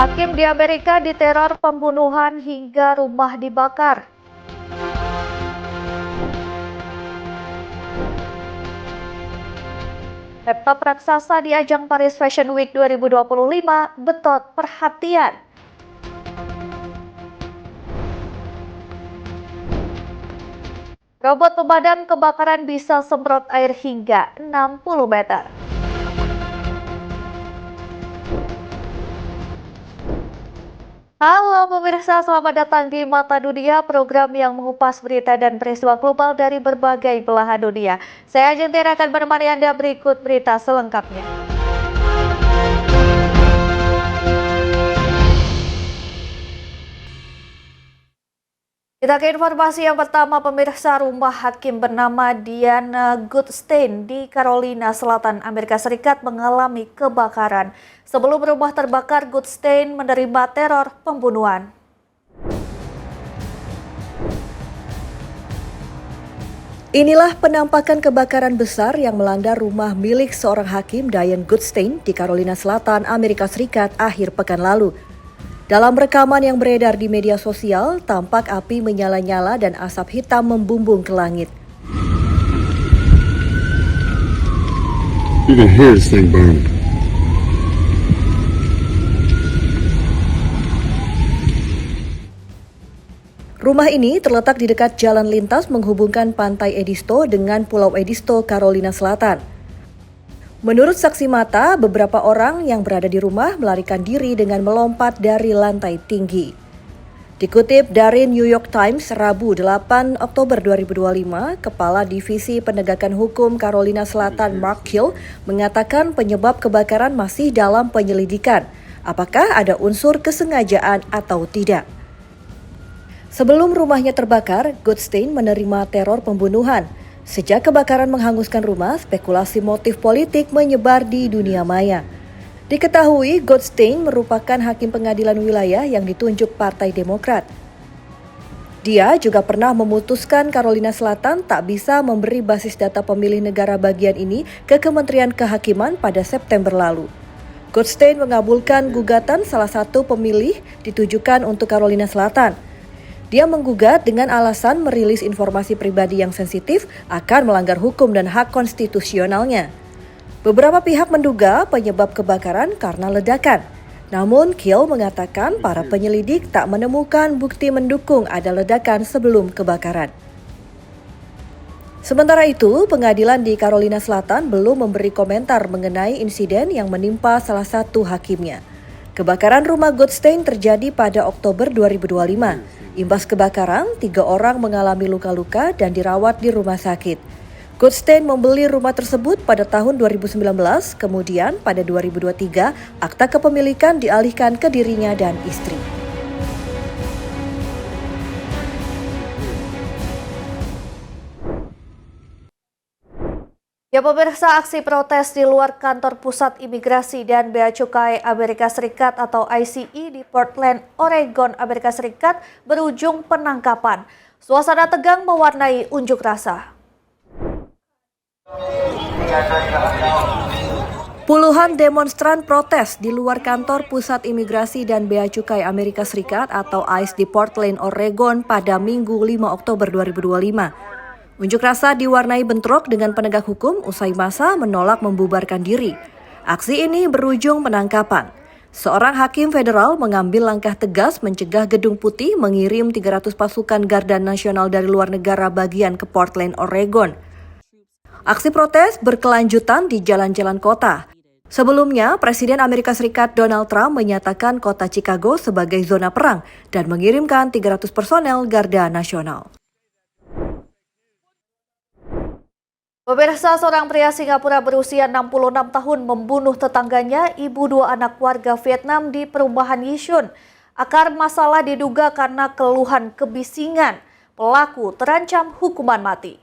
Hakim di Amerika diteror pembunuhan hingga rumah dibakar. Laptop raksasa di ajang Paris Fashion Week 2025 betot perhatian. Robot pemadam kebakaran bisa semprot air hingga 60 meter. Halo pemirsa, selamat datang di Mata Dunia, program yang mengupas berita dan peristiwa global dari berbagai belahan dunia. Saya Jentera akan menemani Anda berikut berita selengkapnya. Kita ke informasi yang pertama, pemirsa. Rumah hakim bernama Diana Goodstein di Carolina Selatan, Amerika Serikat mengalami kebakaran. Sebelum rumah terbakar, Goodstein menerima teror pembunuhan. Inilah penampakan kebakaran besar yang melanda rumah milik seorang hakim, Diana Goodstein, di Carolina Selatan, Amerika Serikat akhir pekan lalu. Dalam rekaman yang beredar di media sosial, tampak api menyala-nyala dan asap hitam membumbung ke langit. You can hear this thing burning. Rumah ini terletak di dekat jalan lintas menghubungkan Pantai Edisto dengan Pulau Edisto, Carolina Selatan. Menurut saksi mata, beberapa orang yang berada di rumah melarikan diri dengan melompat dari lantai tinggi. Dikutip dari New York Times, Rabu 8 Oktober 2025, Kepala Divisi Penegakan Hukum Carolina Selatan Mark Hill mengatakan penyebab kebakaran masih dalam penyelidikan. Apakah ada unsur kesengajaan atau tidak? Sebelum rumahnya terbakar, Goodstein menerima teror pembunuhan. Sejak kebakaran menghanguskan rumah, spekulasi motif politik menyebar di dunia maya. Diketahui, Goodstein merupakan hakim pengadilan wilayah yang ditunjuk Partai Demokrat. Dia juga pernah memutuskan Carolina Selatan tak bisa memberi basis data pemilih negara bagian ini ke Kementerian Kehakiman pada September lalu. Goodstein mengabulkan gugatan salah satu pemilih ditujukan untuk Carolina Selatan. Dia menggugat dengan alasan merilis informasi pribadi yang sensitif akan melanggar hukum dan hak konstitusionalnya. Beberapa pihak menduga penyebab kebakaran karena ledakan. Namun, Hill mengatakan para penyelidik tak menemukan bukti mendukung ada ledakan sebelum kebakaran. Sementara itu, pengadilan di Carolina Selatan belum memberi komentar mengenai insiden yang menimpa salah satu hakimnya. Kebakaran rumah Goodstein terjadi pada Oktober 2025. Imbas kebakaran, 3 orang mengalami luka-luka dan dirawat di rumah sakit. Goodstein membeli rumah tersebut pada tahun 2019, kemudian pada 2023, akta kepemilikan dialihkan ke dirinya dan istri. Ya pemirsa, aksi protes di luar kantor Pusat Imigrasi dan Bea Cukai Amerika Serikat atau ICE di Portland, Oregon, Amerika Serikat berujung penangkapan. Suasana tegang mewarnai unjuk rasa. Puluhan demonstran protes di luar kantor Pusat Imigrasi dan Bea Cukai Amerika Serikat atau ICE di Portland, Oregon pada Minggu 5 Oktober 2025. Unjuk rasa diwarnai bentrok dengan penegak hukum usai massa menolak membubarkan diri. Aksi ini berujung penangkapan. Seorang hakim federal mengambil langkah tegas mencegah Gedung Putih mengirim 300 pasukan Garda Nasional dari luar negara bagian ke Portland, Oregon. Aksi protes berkelanjutan di jalan-jalan kota. Sebelumnya, Presiden Amerika Serikat Donald Trump menyatakan kota Chicago sebagai zona perang dan mengirimkan 300 personel Garda Nasional. Pemirsa, seorang pria Singapura berusia 66 tahun membunuh tetangganya, ibu 2 anak warga Vietnam di perumahan Yishun. Akar masalah diduga karena keluhan kebisingan. Pelaku terancam hukuman mati.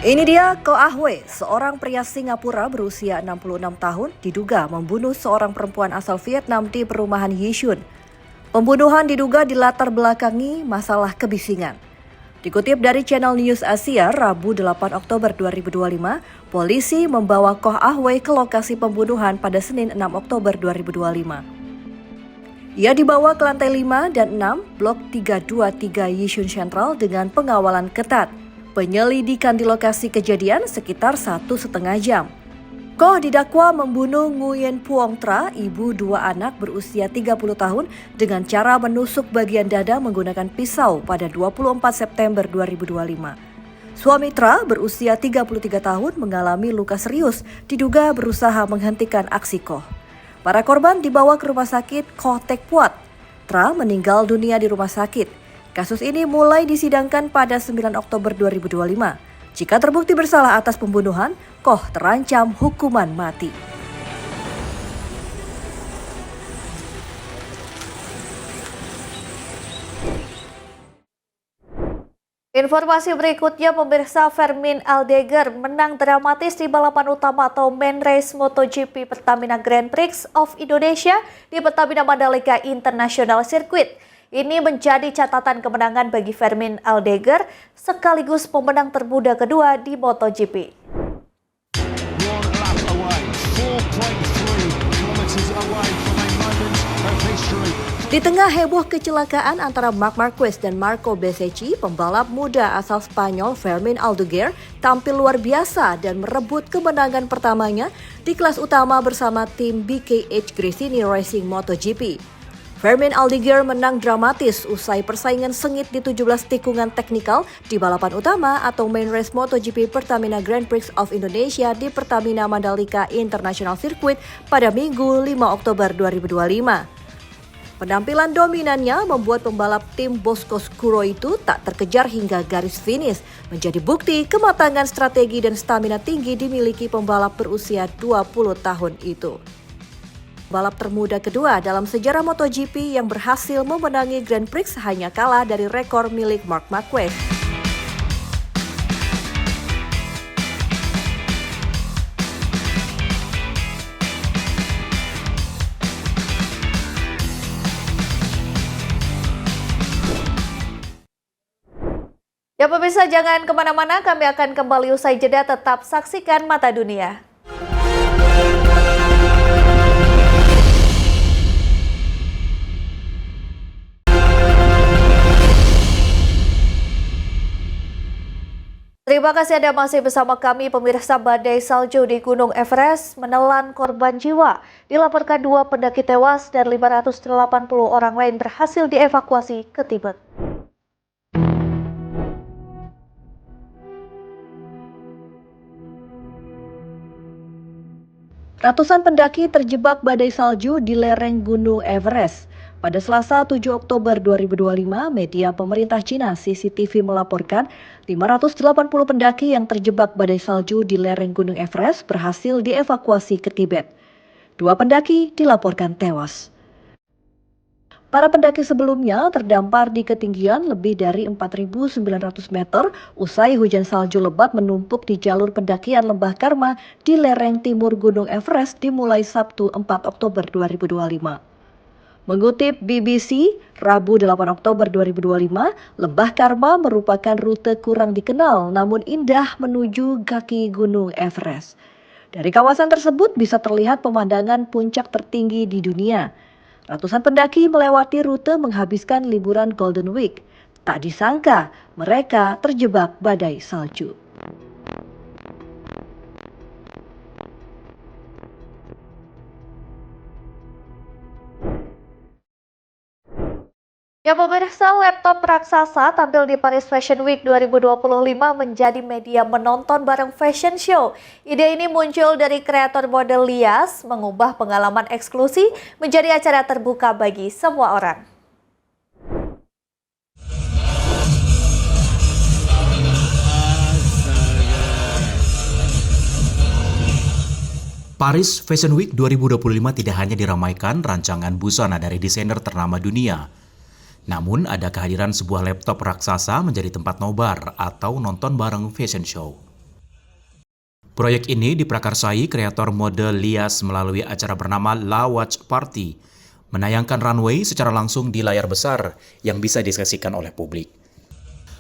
Ini dia Ko Ah Hwee, seorang pria Singapura berusia 66 tahun, diduga membunuh seorang perempuan asal Vietnam di perumahan Yishun. Pembunuhan diduga dilatar belakangi masalah kebisingan. Dikutip dari Channel News Asia, Rabu 8 Oktober 2025, polisi membawa Koh Ah Wei ke lokasi pembunuhan pada Senin 6 Oktober 2025. Ia dibawa ke lantai 5 dan 6, Blok 323 Yishun Central dengan pengawalan ketat. Penyelidikan di lokasi kejadian sekitar 1,5 jam. Koh didakwa membunuh Nguyen Phuong Tra, ibu 2 anak berusia 30 tahun, dengan cara menusuk bagian dada menggunakan pisau pada 24 September 2025. Suami Tra berusia 33 tahun mengalami luka serius, diduga berusaha menghentikan aksi Koh. Para korban dibawa ke rumah sakit Koh Tek Puat. Tra meninggal dunia di rumah sakit. Kasus ini mulai disidangkan pada 9 Oktober 2025. Jika terbukti bersalah atas pembunuhan, Koh terancam hukuman mati. Informasi berikutnya, pemirsa, Fermin Aldegar menang dramatis di balapan utama atau main race MotoGP Pertamina Grand Prix of Indonesia di Pertamina Mandalika International Circuit. Ini menjadi catatan kemenangan bagi Fermin Aldegar sekaligus pemenang termuda kedua di MotoGP. Di tengah heboh kecelakaan antara Marc Marquez dan Marco Bezzecchi, pembalap muda asal Spanyol Fermin Aldegar tampil luar biasa dan merebut kemenangan pertamanya di kelas utama bersama tim BKH Gresini Racing MotoGP. Fermin Aldegar menang dramatis usai persaingan sengit di 17 tikungan teknikal di balapan utama atau main race MotoGP Pertamina Grand Prix of Indonesia di Pertamina Mandalika International Circuit pada Minggu 5 Oktober 2025. Penampilan dominannya membuat pembalap tim Bosco Scuro itu tak terkejar hingga garis finish, menjadi bukti kematangan strategi dan stamina tinggi dimiliki pembalap berusia 20 tahun itu. Balap termuda kedua dalam sejarah MotoGP yang berhasil memenangi Grand Prix hanya kalah dari rekor milik Marc Marquez. Ya pemirsa, jangan kemana-mana, kami akan kembali usai jeda, tetap saksikan Mata Dunia. Terima kasih Anda masih bersama kami, pemirsa. Badai salju di Gunung Everest menelan korban jiwa. Dilaporkan 2 pendaki tewas dan 580 orang lain berhasil dievakuasi ke Tibet. Ratusan pendaki terjebak badai salju di lereng Gunung Everest. Pada Selasa 7 Oktober 2025, media pemerintah Cina CCTV melaporkan 580 pendaki yang terjebak badai salju di lereng Gunung Everest berhasil dievakuasi ke Tibet. 2 pendaki dilaporkan tewas. Para pendaki sebelumnya terdampar di ketinggian lebih dari 4.900 meter usai hujan salju lebat menumpuk di jalur pendakian Lembah Karma di lereng timur Gunung Everest dimulai Sabtu 4 Oktober 2025. Mengutip BBC, Rabu 8 Oktober 2025, Lembah Karma merupakan rute kurang dikenal namun indah menuju kaki Gunung Everest. Dari kawasan tersebut bisa terlihat pemandangan puncak tertinggi di dunia. Ratusan pendaki melewati rute menghabiskan liburan Golden Week. Tak disangka mereka terjebak badai salju. Ya pemirsa, laptop raksasa tampil di Paris Fashion Week 2025 menjadi media menonton bareng fashion show. Ide ini muncul dari kreator model Lias, mengubah pengalaman eksklusi menjadi acara terbuka bagi semua orang. Paris Fashion Week 2025 tidak hanya diramaikan rancangan busana dari desainer ternama dunia. Namun ada kehadiran sebuah laptop raksasa menjadi tempat nobar atau nonton bareng fashion show. Proyek ini diprakarsai kreator mode Lias melalui acara bernama La Watch Party, menayangkan runway secara langsung di layar besar yang bisa disaksikan oleh publik.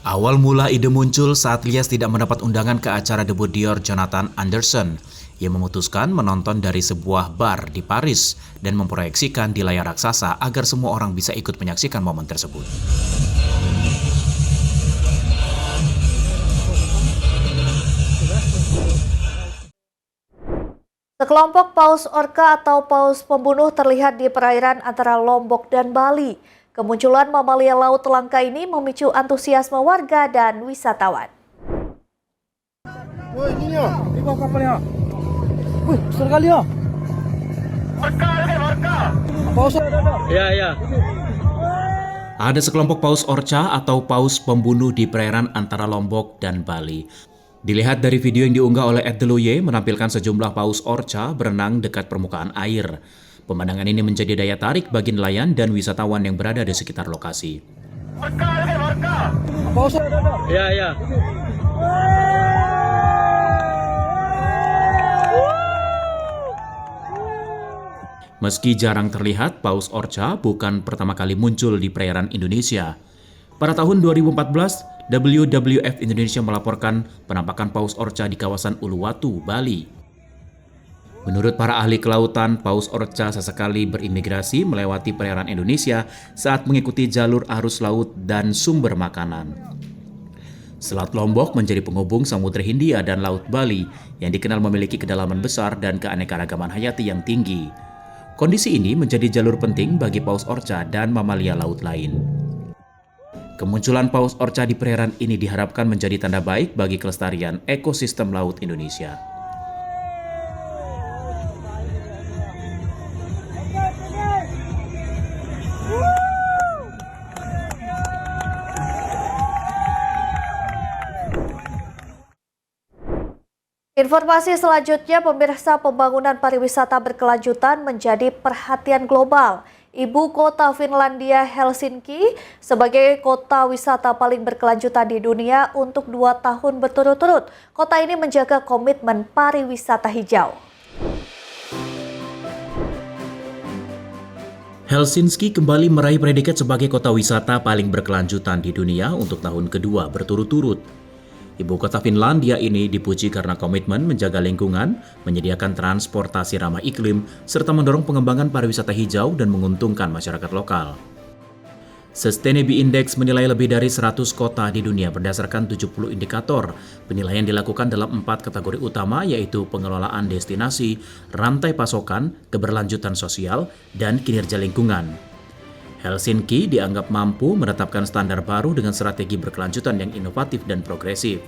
Awal mula ide muncul saat Lyas tidak mendapat undangan ke acara debut Dior Jonathan Anderson. Ia memutuskan menonton dari sebuah bar di Paris dan memproyeksikan di layar raksasa agar semua orang bisa ikut menyaksikan momen tersebut. Sekelompok paus orca atau paus pembunuh terlihat di perairan antara Lombok dan Bali. Kemunculan mamalia laut langka ini memicu antusiasme warga dan wisatawan. Woi, ini ya, ini bawa kapalnya. Wih, besar kali ya. Orca. Paus ada. Ya. Ada sekelompok paus orca atau paus pembunuh di perairan antara Lombok dan Bali. Dilihat dari video yang diunggah oleh @deloye menampilkan sejumlah paus orca berenang dekat permukaan air. Pemandangan ini menjadi daya tarik bagi nelayan dan wisatawan yang berada di sekitar lokasi. Orca. Paus ada. Ya. Meski jarang terlihat, paus orca bukan pertama kali muncul di perairan Indonesia. Pada tahun 2014, WWF Indonesia melaporkan penampakan paus orca di kawasan Uluwatu, Bali. Menurut para ahli kelautan, paus orca sesekali berimigrasi melewati perairan Indonesia saat mengikuti jalur arus laut dan sumber makanan. Selat Lombok menjadi penghubung Samudra Hindia dan Laut Bali yang dikenal memiliki kedalaman besar dan keanekaragaman hayati yang tinggi. Kondisi ini menjadi jalur penting bagi paus orca dan mamalia laut lain. Kemunculan paus orca di perairan ini diharapkan menjadi tanda baik bagi kelestarian ekosistem laut Indonesia. Informasi selanjutnya, pemirsa, pembangunan pariwisata berkelanjutan menjadi perhatian global. Ibu kota Finlandia, Helsinki, sebagai kota wisata paling berkelanjutan di dunia untuk 2 tahun berturut-turut. Kota ini menjaga komitmen pariwisata hijau. Helsinki kembali meraih predikat sebagai kota wisata paling berkelanjutan di dunia untuk tahun kedua berturut-turut. Ibu kota Finlandia ini dipuji karena komitmen menjaga lingkungan, menyediakan transportasi ramah iklim, serta mendorong pengembangan pariwisata hijau dan menguntungkan masyarakat lokal. Sustainability Index menilai lebih dari 100 kota di dunia berdasarkan 70 indikator. Penilaian dilakukan dalam 4 kategori utama, yaitu pengelolaan destinasi, rantai pasokan, keberlanjutan sosial, dan kinerja lingkungan. Helsinki dianggap mampu menetapkan standar baru dengan strategi berkelanjutan yang inovatif dan progresif.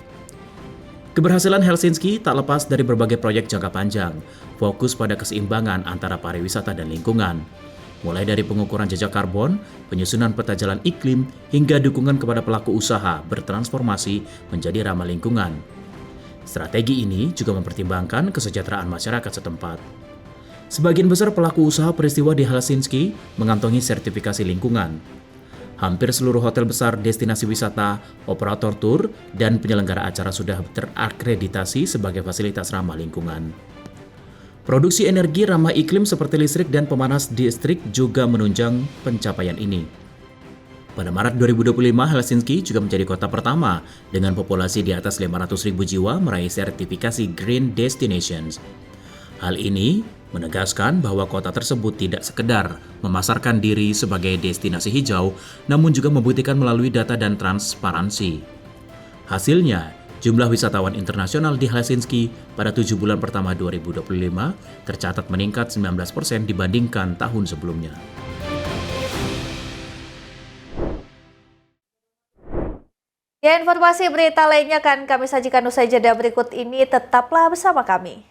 Keberhasilan Helsinki tak lepas dari berbagai proyek jangka panjang, fokus pada keseimbangan antara pariwisata dan lingkungan. Mulai dari pengukuran jejak karbon, penyusunan peta jalan iklim, hingga dukungan kepada pelaku usaha bertransformasi menjadi ramah lingkungan. Strategi ini juga mempertimbangkan kesejahteraan masyarakat setempat. Sebagian besar pelaku usaha peristiwa di Helsinki mengantongi sertifikasi lingkungan. Hampir seluruh hotel besar, destinasi wisata, operator tur, dan penyelenggara acara sudah terakreditasi sebagai fasilitas ramah lingkungan. Produksi energi ramah iklim seperti listrik dan pemanas listrik juga menunjang pencapaian ini. Pada Maret 2025, Helsinki juga menjadi kota pertama dengan populasi di atas 500.000 jiwa meraih sertifikasi Green Destinations. Hal ini menegaskan bahwa kota tersebut tidak sekedar memasarkan diri sebagai destinasi hijau, namun juga membuktikan melalui data dan transparansi. Hasilnya, jumlah wisatawan internasional di Helsinki pada 7 bulan pertama 2025 tercatat meningkat 19% dibandingkan tahun sebelumnya. Ya, informasi berita lainnya akan kami sajikan usai jeda berikut ini. Tetaplah bersama kami.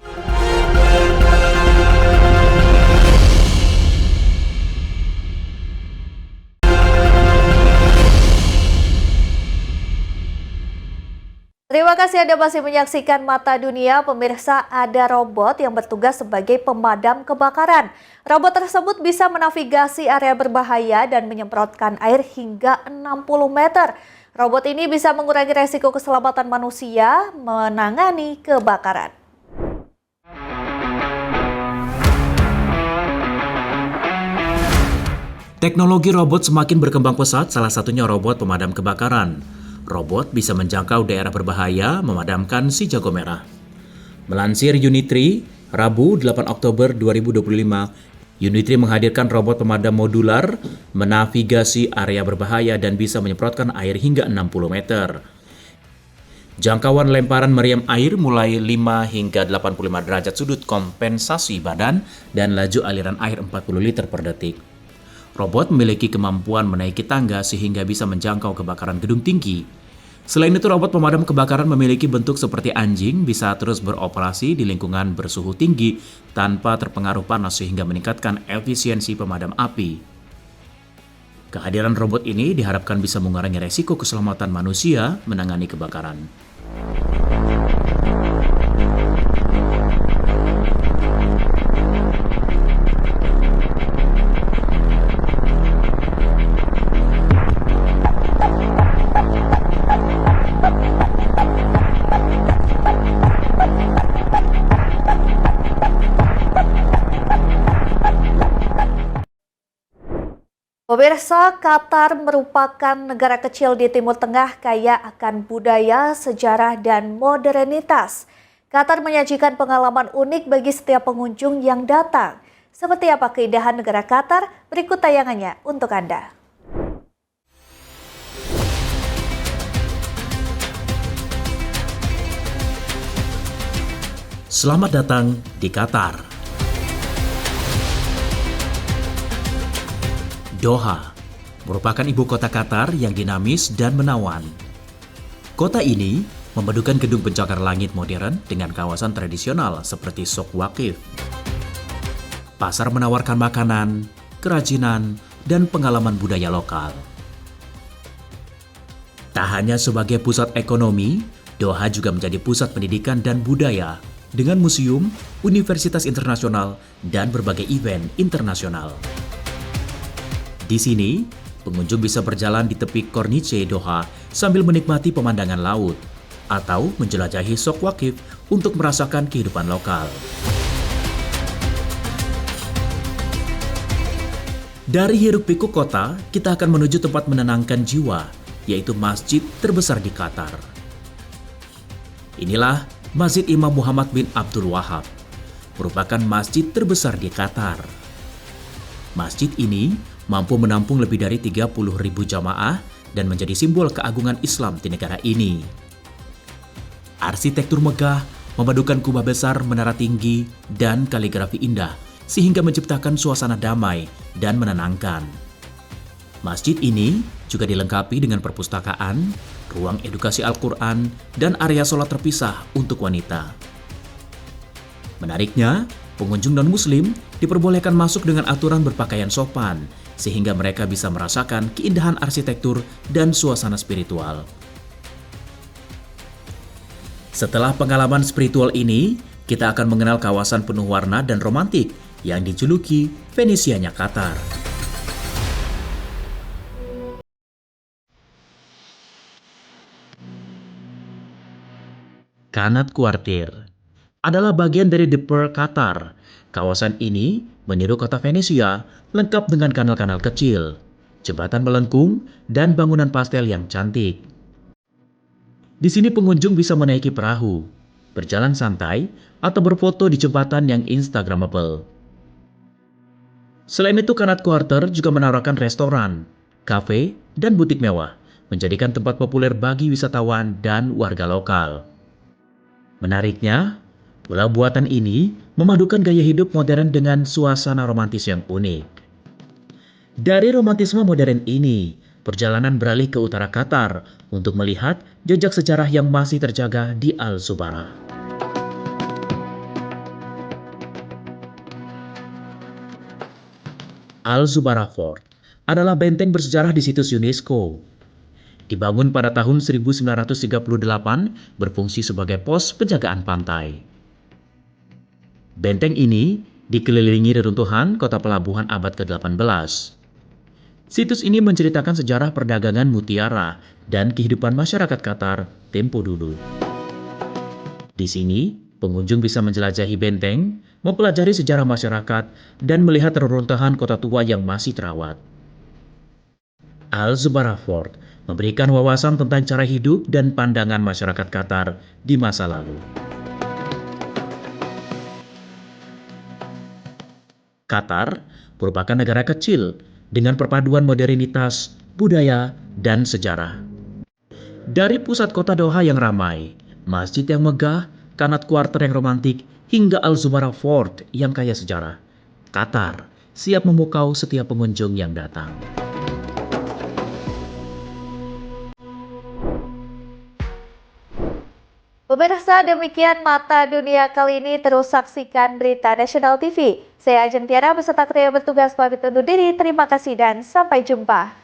Terima kasih Anda masih menyaksikan Mata Dunia. Pemirsa, ada robot yang bertugas sebagai pemadam kebakaran. Robot tersebut bisa menavigasi area berbahaya dan menyemprotkan air hingga 60 meter. Robot ini bisa mengurangi resiko keselamatan manusia menangani kebakaran. Teknologi robot semakin berkembang pesat, salah satunya robot pemadam kebakaran. robot bisa menjangkau daerah berbahaya memadamkan si jago merah. Melansir Unitree, Rabu 8 Oktober 2025, Unitree menghadirkan robot pemadam modular, menavigasi area berbahaya dan bisa menyemprotkan air hingga 60 meter. Jangkauan lemparan meriam air mulai 5 hingga 85 derajat sudut kompensasi badan dan laju aliran air 40 liter per detik. Robot memiliki kemampuan menaiki tangga sehingga bisa menjangkau kebakaran gedung tinggi. Selain itu, robot pemadam kebakaran memiliki bentuk seperti anjing, bisa terus beroperasi di lingkungan bersuhu tinggi tanpa terpengaruh panas sehingga meningkatkan efisiensi pemadam api. Kehadiran robot ini diharapkan bisa mengurangi resiko keselamatan manusia menangani kebakaran. Pemirsa, Qatar merupakan negara kecil di Timur Tengah kaya akan budaya, sejarah, dan modernitas. Qatar menyajikan pengalaman unik bagi setiap pengunjung yang datang. Seperti apa keindahan negara Qatar? Berikut tayangannya untuk Anda. Selamat datang di Qatar. Doha merupakan ibu kota Qatar yang dinamis dan menawan. Kota ini memadukan gedung pencakar langit modern dengan kawasan tradisional seperti Souq Waqif. Pasar menawarkan makanan, kerajinan, dan pengalaman budaya lokal. Tak hanya sebagai pusat ekonomi, Doha juga menjadi pusat pendidikan dan budaya dengan museum, universitas internasional, dan berbagai event internasional. Di sini, pengunjung bisa berjalan di tepi Corniche Doha sambil menikmati pemandangan laut atau menjelajahi Souq Waqif untuk merasakan kehidupan lokal. Dari hiruk-pikuk kota, kita akan menuju tempat menenangkan jiwa, yaitu masjid terbesar di Qatar. Inilah Masjid Imam Muhammad bin Abdul Wahab, merupakan masjid terbesar di Qatar. Masjid ini mampu menampung lebih dari 30.000 jamaah dan menjadi simbol keagungan Islam di negara ini. Arsitektur megah memadukan kubah besar, menara tinggi, dan kaligrafi indah sehingga menciptakan suasana damai dan menenangkan. Masjid ini juga dilengkapi dengan perpustakaan, ruang edukasi Al-Quran, dan area sholat terpisah untuk wanita. Menariknya, pengunjung non-muslim diperbolehkan masuk dengan aturan berpakaian sopan, sehingga mereka bisa merasakan keindahan arsitektur dan suasana spiritual. Setelah pengalaman spiritual ini, kita akan mengenal kawasan penuh warna dan romantik yang dijuluki Venesianya Qatar. Qanat Quartier adalah bagian dari The Pearl Qatar. Kawasan ini meniru kota Venesia, lengkap dengan kanal-kanal kecil, jembatan melengkung, dan bangunan pastel yang cantik. Di sini pengunjung bisa menaiki perahu, berjalan santai, atau berfoto di jembatan yang instagramable. Selain itu, Qanat Quarter juga menawarkan restoran, kafe, dan butik mewah, menjadikan tempat populer bagi wisatawan dan warga lokal. Menariknya, pulau buatan ini memadukan gaya hidup modern dengan suasana romantis yang unik. Dari romantisme modern ini, perjalanan beralih ke utara Qatar untuk melihat jejak sejarah yang masih terjaga di Al-Zubarah. Al-Zubarah Fort adalah benteng bersejarah di situs UNESCO. Dibangun pada tahun 1938, berfungsi sebagai pos penjagaan pantai. Benteng ini dikelilingi reruntuhan kota pelabuhan abad ke-18. Situs ini menceritakan sejarah perdagangan mutiara dan kehidupan masyarakat Qatar tempo dulu. Di sini, pengunjung bisa menjelajahi benteng, mempelajari sejarah masyarakat, dan melihat reruntuhan kota tua yang masih terawat. Al-Zubarah Fort memberikan wawasan tentang cara hidup dan pandangan masyarakat Qatar di masa lalu. Qatar merupakan negara kecil dengan perpaduan modernitas, budaya, dan sejarah. Dari pusat kota Doha yang ramai, masjid yang megah, Qanat Quarter yang romantik, hingga Al Zumarah Fort yang kaya sejarah, Qatar siap memukau setiap pengunjung yang datang. Pemirsa, demikian Mata Dunia kali ini. Terus saksikan berita Nasional TV. Saya Ajeng Tiara beserta kru yang bertugas pamit undur diri. Terima kasih dan sampai jumpa.